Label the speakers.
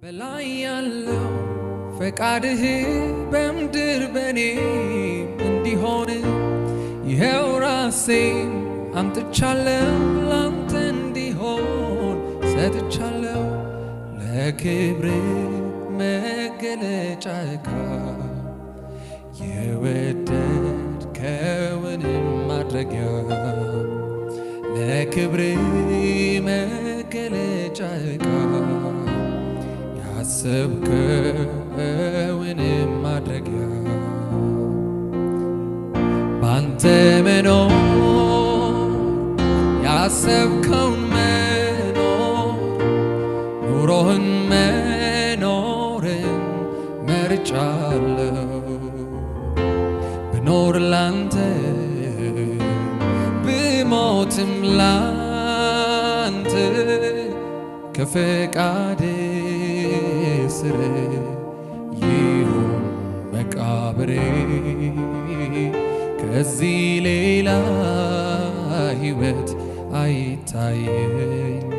Speaker 1: በላይ ያለው ፈቃድህ በምድር በኔ እንዲሆን ይሄው ራሴን አምጥቻለሁ ላንተ እንዲሆን ሰጥቻለሁ ለክብር መገለጫ ዕቃ የወደድከውን ማድረጊያ ለክብር መገለጫ ዕቃ ያሰብከውን ማድረጊያ ባንተ መኖር ያሰብከውን መኖር ኑሮህን መኖርን መርጫለሁ ብኖር ላንተ ብሞትም ላንተ ከፈቃድ ስር ይሁን መቃብሬ ከዚህ ሌላ ሕይወት አይታየኝ